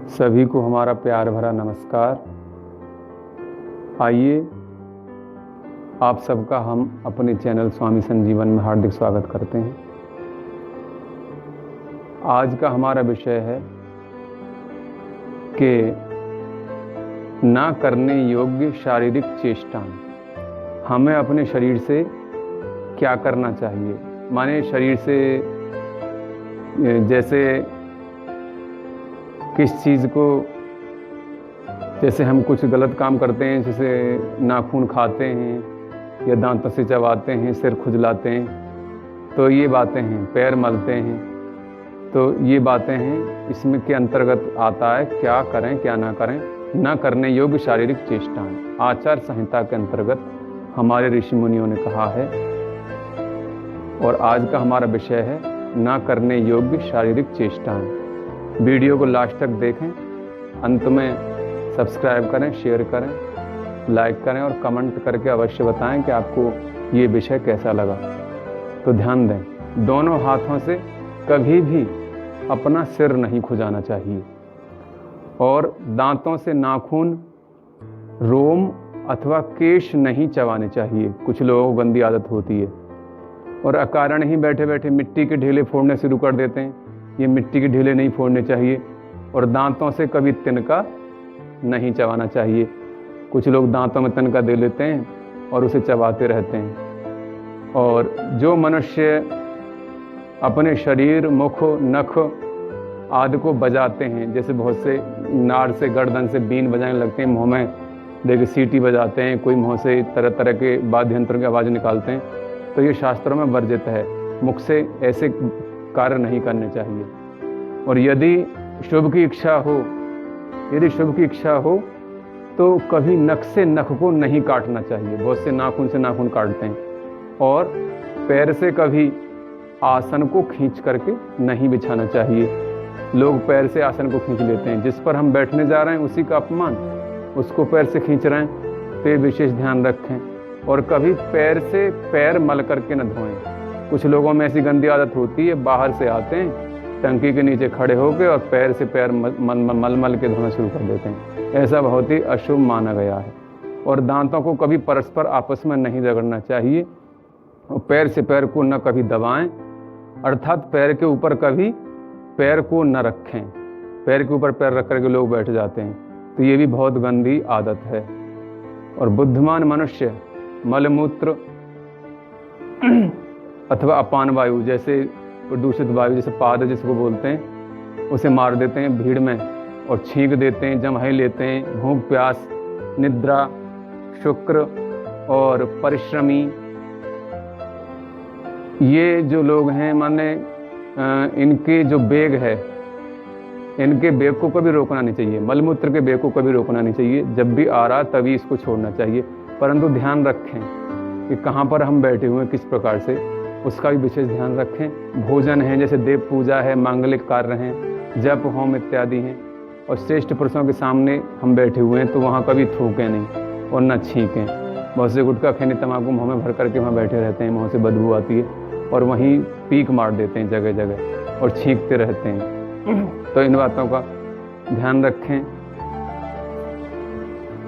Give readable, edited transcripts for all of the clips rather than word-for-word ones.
सभी को हमारा प्यार भरा नमस्कार। आइए आप सबका हम अपने चैनल स्वामी संजीवन में हार्दिक स्वागत करते हैं। आज का हमारा विषय है कि ना करने योग्य शारीरिक चेष्टाएं। हमें अपने शरीर से क्या करना चाहिए, माने शरीर से जैसे किस चीज़ को, जैसे हम कुछ गलत काम करते हैं, जैसे नाखून खाते हैं या दांतों से चबाते हैं, सिर खुजलाते हैं, तो ये बातें हैं, पैर मलते हैं, तो ये बातें हैं, इसमें के अंतर्गत आता है क्या करें क्या ना करें। ना करने योग्य शारीरिक चेष्टाएं आचार संहिता के अंतर्गत हमारे ऋषि मुनियों ने कहा है। और आज का हमारा विषय है ना करने योग्य शारीरिक चेष्टाएं। वीडियो को लास्ट तक देखें, अंत में सब्सक्राइब करें, शेयर करें, लाइक करें और कमेंट करके अवश्य बताएं कि आपको ये विषय कैसा लगा। तो ध्यान दें, दोनों हाथों से कभी भी अपना सिर नहीं खुजाना चाहिए और दांतों से नाखून, रोम अथवा केश नहीं चबाने चाहिए। कुछ लोगों को गंदी आदत होती है और अकारण ही बैठे बैठे मिट्टी के ढेले फोड़ने शुरू कर देते हैं। ये मिट्टी के ढेले नहीं फोड़ने चाहिए और दांतों से कभी तिनका नहीं चबाना चाहिए। कुछ लोग दांतों में तिनका दे लेते हैं और उसे चबाते रहते हैं। और जो मनुष्य अपने शरीर, मुख, नख आदि को बजाते हैं, जैसे बहुत से नार से, गर्दन से बीन बजाने लगते हैं, मुँह में देखिए सीटी बजाते हैं, कोई मुँह से तरह तरह के वाद्य यंत्रों की आवाज़ निकालते हैं, तो ये शास्त्रों में वर्जित है। मुख से ऐसे कार्य नहीं करने चाहिए। और यदि शुभ की इच्छा हो तो कभी नख से नख को नहीं काटना चाहिए। बहुत से नाखून से नाखून काटते हैं। और पैर से कभी आसन को खींच करके नहीं बिछाना चाहिए। लोग पैर से आसन को खींच लेते हैं, जिस पर हम बैठने जा रहे हैं उसी का अपमान, उसको पैर से खींच रहे हैं, तो ये विशेष ध्यान रखें। और कभी पैर से पैर मल करके न धोएं। कुछ लोगों में ऐसी गंदी आदत होती है, बाहर से आते हैं, टंकी के नीचे खड़े होकर और पैर से पैर मल के धोना शुरू कर देते हैं। ऐसा बहुत ही अशुभ माना गया है। और दांतों को कभी परस्पर आपस में नहीं रगड़ना चाहिए और पैर से पैर को न कभी दबाएं, अर्थात पैर के ऊपर कभी पैर को न रखें। पैर के ऊपर पैर रख करके लोग बैठ जाते हैं, तो ये भी बहुत गंदी आदत है। और बुद्धिमान मनुष्य मलमूत्र अथवा अपान वायु, जैसे प्रदूषित वायु, जैसे पाद जिसको बोलते हैं, उसे मार देते हैं भीड़ में और छींक देते हैं, जम्हाई लेते हैं। भूख, प्यास, निद्रा, शुक्र और परिश्रमी, ये जो लोग हैं, माने इनके जो वेग है, इनके वेग को कभी रोकना नहीं चाहिए। मलमूत्र के वेग को कभी रोकना नहीं चाहिए। जब भी आ रहा तभी इसको छोड़ना चाहिए। परंतु ध्यान रखें कि कहाँ पर हम बैठे हुए हैं, किस प्रकार से, उसका भी विशेष ध्यान रखें। भोजन है, जैसे देव पूजा है, मांगलिक कार्य हैं, जप होम इत्यादि हैं, और श्रेष्ठ पुरुषों के सामने हम बैठे हुए हैं, तो वहाँ कभी थूकें नहीं और न छींकें। बहुत से गुटखा, खैनी, तम्बाकू मुँह में भर करके वहाँ बैठे रहते हैं, मुँह से बदबू आती है और वहीं पीक मार देते हैं जगह जगह और छींकते रहते हैं। तो इन बातों का ध्यान रखें।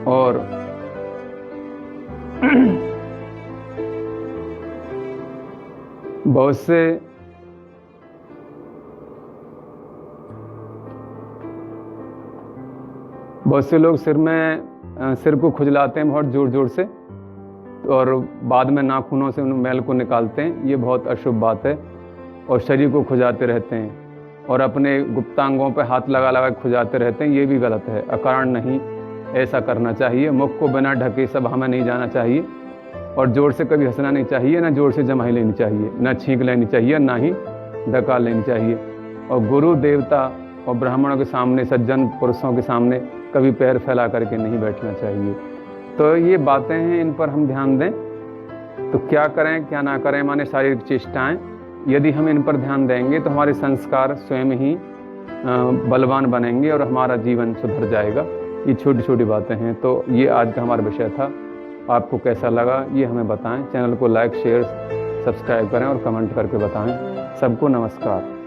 और बहुत से लोग सिर को खुजलाते हैं बहुत जोर जोर से और बाद में नाखूनों से उन मैल को निकालते हैं। ये बहुत अशुभ बात है। और शरीर को खुजाते रहते हैं और अपने गुप्तांगों पर हाथ लगा लगा खुजाते रहते हैं, ये भी गलत है। अकारण नहीं ऐसा करना चाहिए। मुख को बिना ढके सभा में नहीं जाना चाहिए और जोर से कभी हंसना नहीं चाहिए, ना जोर से जमाई लेनी चाहिए, ना छींक लेनी चाहिए, ना ही डका लेनी चाहिए। और गुरु, देवता और ब्राह्मणों के सामने, सज्जन पुरुषों के सामने कभी पैर फैला करके नहीं बैठना चाहिए। तो ये बातें हैं, इन पर हम ध्यान दें। तो क्या करें क्या ना करें, माने शारीरिक चेष्टाएं, यदि हम इन पर ध्यान देंगे तो हमारे संस्कार स्वयं ही बलवान बनेंगे और हमारा जीवन सुधर जाएगा। ये छोटी छोटी बातें हैं। तो ये आज का हमारा विषय था। आपको कैसा लगा ये हमें बताएं। चैनल को लाइक, शेयर, सब्सक्राइब करें और कमेंट करके बताएं। सबको नमस्कार।